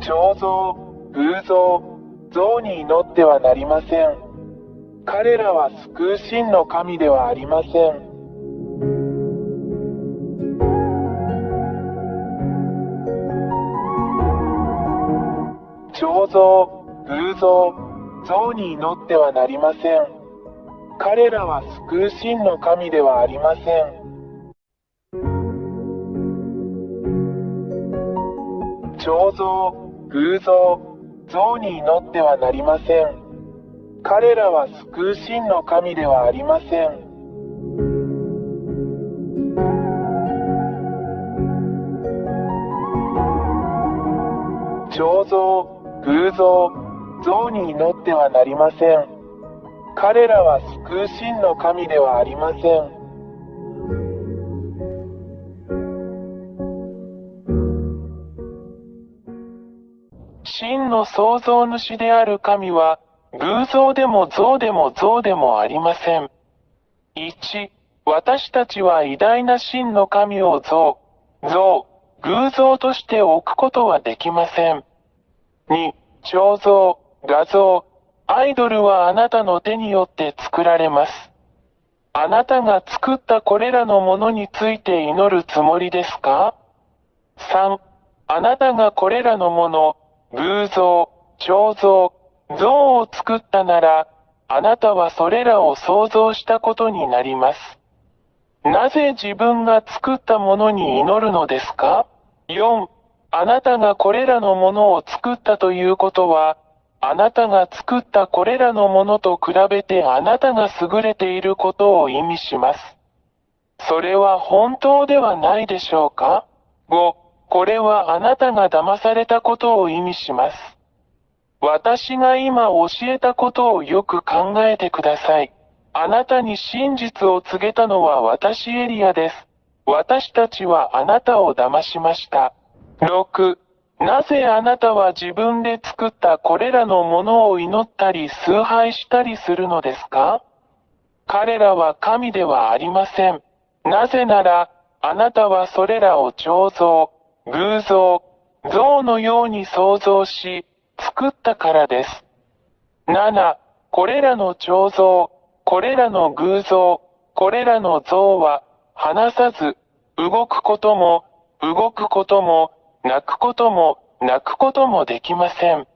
彫像、偶像、像に祈ってはなりません。彼らは救う真の神ではありません。彫像、偶像、像に祈ってはなりません。彼らは救う真の神ではありません。彫像、偶像、像に祈ってはなりません。彼らは救う真の神ではありません。彫像、偶像、像に祈ってはなりません。彼らは救う真の神ではありません。真の創造主である神は、偶像でも像でも像でもありません。1、私たちは偉大な真の神を像、偶像として置くことはできません。2、彫像、画像、アイドルはあなたの手によって作られます。あなたが作ったこれらのものについて祈るつもりですか？ 3、あなたがこれらのもの、偶像、彫像、像を作ったなら、あなたはそれらを創造したことになります。なぜ自分が作ったものに祈るのですか？ 4、あなたがこれらのものを作ったということは、あなたが作ったこれらのものと比べてあなたが優れていることを意味します。それは本当ではないでしょうか？ 5、これはあなたが騙されたことを意味します。私が今教えたことをよく考えてください。あなたに真実を告げたのは私エリアです。私たちはあなたを騙しました。6、なぜあなたは自分で作ったこれらのものを祈ったり崇拝したりするのですか？彼らは神ではありません。なぜなら、あなたはそれらを彫像、偶像、像のように創造し、作ったからです。7、これらの彫像、これらの偶像、これらの像は、話さず、動くことも、泣くことも、泣くこともできません。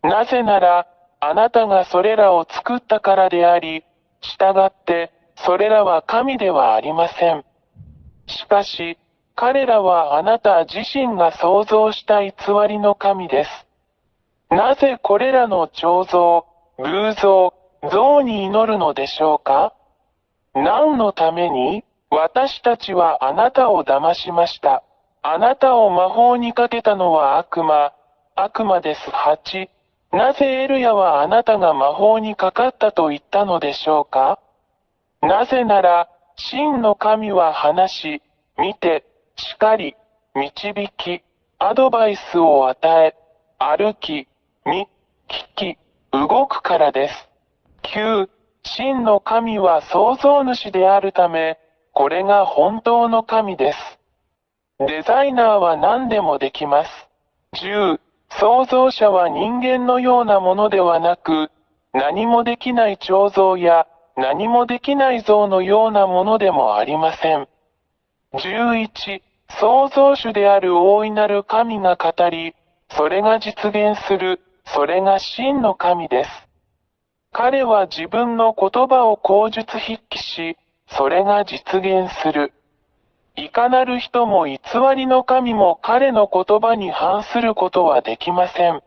なぜなら、あなたがそれらを作ったからであり、従って、それらは神ではありません。しかし、彼らはあなた自身が創造した偽りの神です。なぜこれらの彫像、偶像、像に祈るのでしょうか？何のために？私たちはあなたを騙しました。あなたを魔法にかけたのは悪魔です。8、なぜエルヤはあなたが魔法にかかったと言ったのでしょうか？なぜなら、真の神は話し、見て、叱り、導き、アドバイスを与え、歩き、聞き、動くからです。9、真の神は創造主であるため、これが本当の神です。デザイナーは何でもできます。10、創造者は人間のようなものではなく、何もできない彫像や、何もできない像のようなものでもありません。11、創造主である大いなる神が語り、それが実現する、それが真の神です。彼は自分の言葉を口述筆記し、それが実現する。いかなる人も偽りの神も彼の言葉に反することはできません。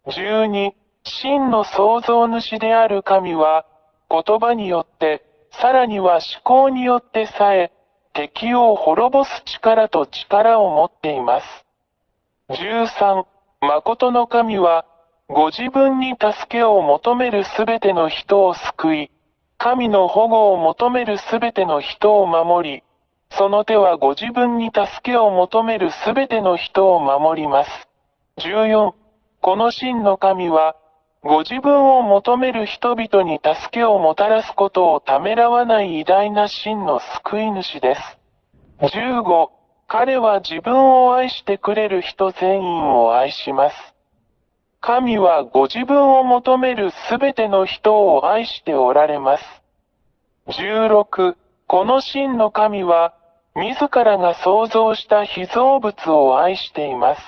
12、真の創造主である神は、言葉によって、さらには思考によってさえ、敵を滅ぼす力と力を持っています。13、誠の神は、ご自分に助けを求めるすべての人を救い、神の保護を求めるすべての人を守り、その手はご自分に助けを求めるすべての人を守ります。14、この真の神は、ご自分を求める人々に助けをもたらすことをためらわない偉大な真の救い主です。15、彼は自分を愛してくれる人全員を愛します。神はご自分を求めるすべての人を愛しておられます。16、この真の神は、自らが創造した被造物を愛しています。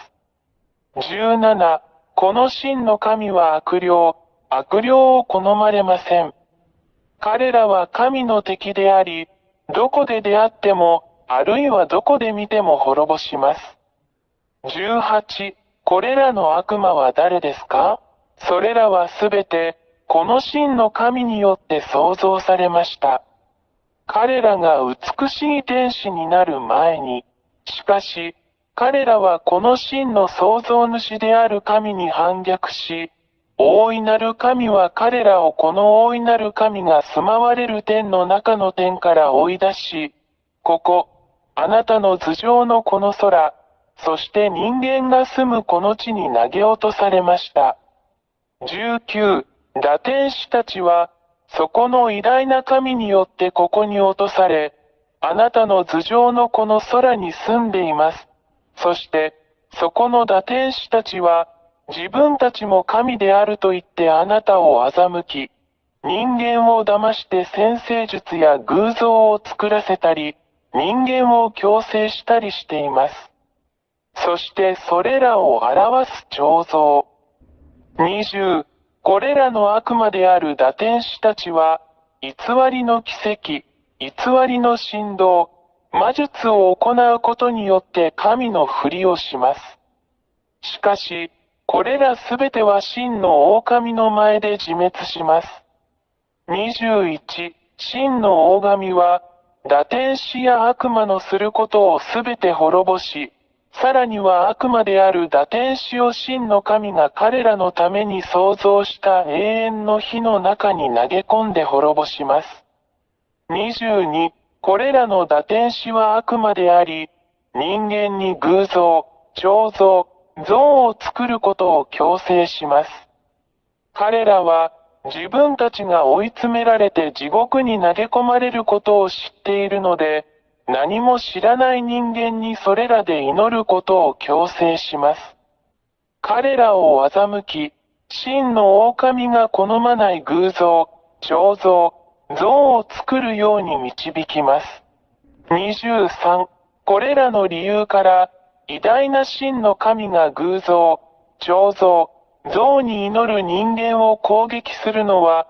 17、この真の神は悪霊を好まれません。彼らは神の敵であり、どこで出会っても、あるいはどこで見ても滅ぼします。18、これらの悪魔は誰ですか？それらはすべて、この真の神によって創造されました。彼らが美しい天使になる前に、しかし、彼らはこの真の創造主である神に反逆し、大いなる神は彼らをこの大いなる神が住まわれる天の中の天から追い出し、ここ、あなたの頭上のこの空、そして人間が住むこの地に投げ落とされました。19、堕天使たちは、そこの偉大な神によってここに落とされ、あなたの頭上のこの空に住んでいます。そして、そこの堕天使たちは、自分たちも神であると言ってあなたを欺き、人間を騙して占星術や偶像を作らせたり、人間を強制したりしています。そしてそれらを表す彫像。20、これらの悪魔である堕天使たちは、偽りの奇跡、偽りの神道、魔術を行うことによって神のふりをします。しかし、これらすべては真の狼の前で自滅します。21、真の大神は、堕天使や悪魔のすることをすべて滅ぼし、さらには悪魔である堕天使を真の神が彼らのために創造した永遠の火の中に投げ込んで滅ぼします。22、これらの堕天使は悪魔であり、人間に偶像、彫像、像を作ることを強制します。彼らは、自分たちが追い詰められて地獄に投げ込まれることを知っているので、何も知らない人間にそれらで祈ることを強制します。彼らを欺き、真の狼が好まない偶像、彫像、像を作るように導きます。23、これらの理由から、偉大な真の神が偶像、彫像、像に祈る人間を攻撃するのは、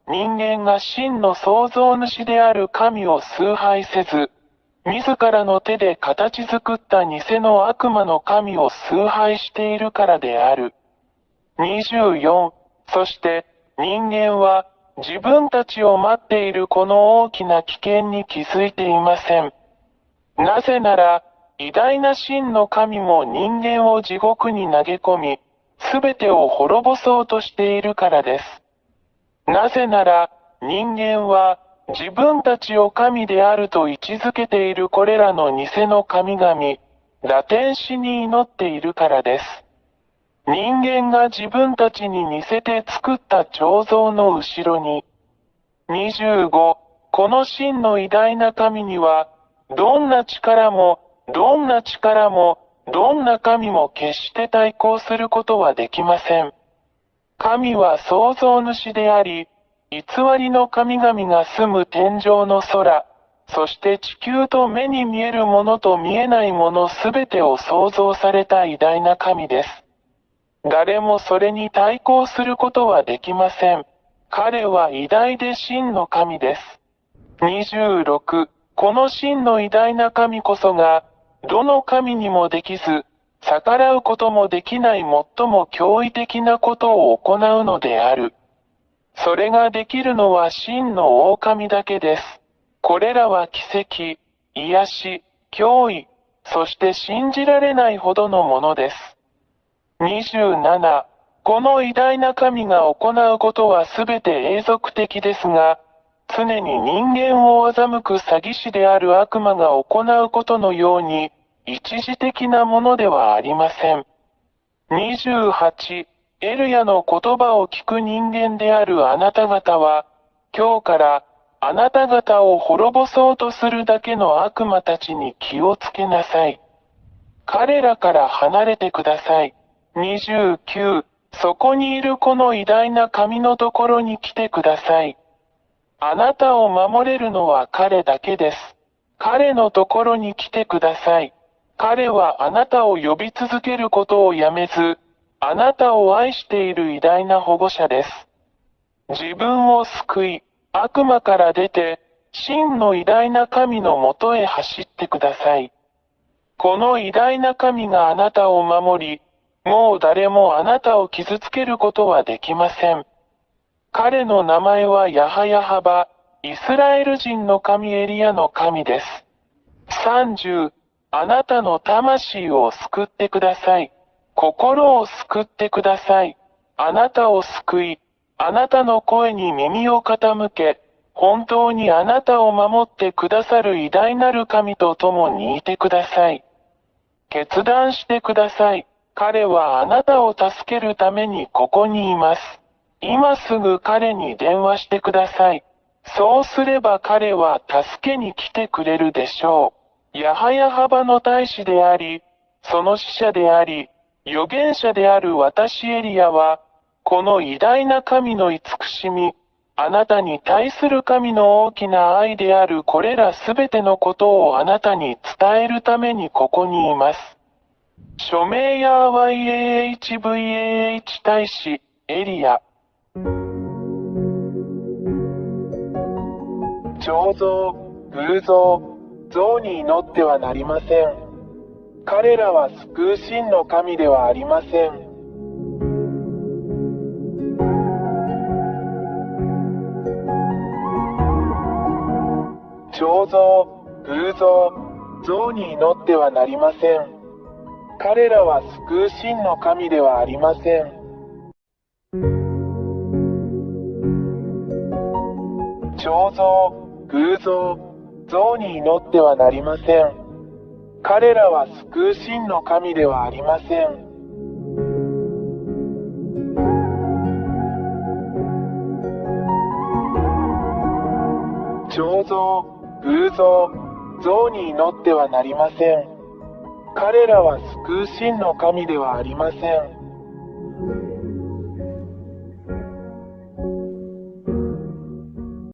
人間が真の創造主である神を崇拝せず、自らの手で形作った偽の悪魔の神を崇拝しているからである。24、そして人間は自分たちを待っているこの大きな危険に気づいていません。なぜなら、偉大な真の神も人間を地獄に投げ込み、すべてを滅ぼそうとしているからです。なぜなら、人間は、自分たちを神であると位置づけているこれらの偽の神々、堕天使に祈っているからです。人間が自分たちに似せて作った彫像の後ろに、25、この真の偉大な神には、どんな力も、どんな力も、どんな神も決して対抗することはできません。神は創造主であり、偽りの神々が住む天上の空、そして地球と目に見えるものと見えないものすべてを創造された偉大な神です。誰もそれに対抗することはできません。彼は偉大で真の神です。26、この真の偉大な神こそが、どの神にもできず、逆らうこともできない最も驚異的なことを行うのである。それができるのは真の狼だけです。これらは奇跡、癒し、脅威、そして信じられないほどのものです。27、この偉大な神が行うことはすべて永続的ですが、常に人間を欺く詐欺師である悪魔が行うことのように、一時的なものではありません。28、エルヤの言葉を聞く人間であるあなた方は、今日からあなた方を滅ぼそうとするだけの悪魔たちに気をつけなさい。彼らから離れてください。29、そこにいるこの偉大な神のところに来てください。あなたを守れるのは彼だけです。彼のところに来てください。彼はあなたを呼び続けることをやめず、あなたを愛している偉大な保護者です。自分を救い、悪魔から出て、真の偉大な神のもとへ走ってください。この偉大な神があなたを守り、もう誰もあなたを傷つけることはできません。彼の名前はヤハヤハバ、イスラエル人の神エリアの神です。30、あなたの魂を救ってください。心を救ってください。あなたを救い、あなたの声に耳を傾け、本当にあなたを守ってくださる偉大なる神と共にいてください。決断してください。彼はあなたを助けるためにここにいます。今すぐ彼に電話してください。そうすれば彼は助けに来てくれるでしょう。ヤハヤハバの大使であり、その使者であり、預言者である私エリアは、この偉大な神の慈しみ、あなたに対する神の大きな愛であるこれらすべてのことをあなたに伝えるためにここにいます。署名や YAHVAH 大使、エリア。彫像、偶像、像に祈ってはなりません。彼らは救う真の神ではありません。彫像、偶像、像に祈ってはなりません。彼らは救う真の神ではありません。彫像、偶像、像に祈ってはなりません。彼らは救う真の神ではありません。彫像、偶像、像に祈ってはなりません。彼らは救う真の神ではありません。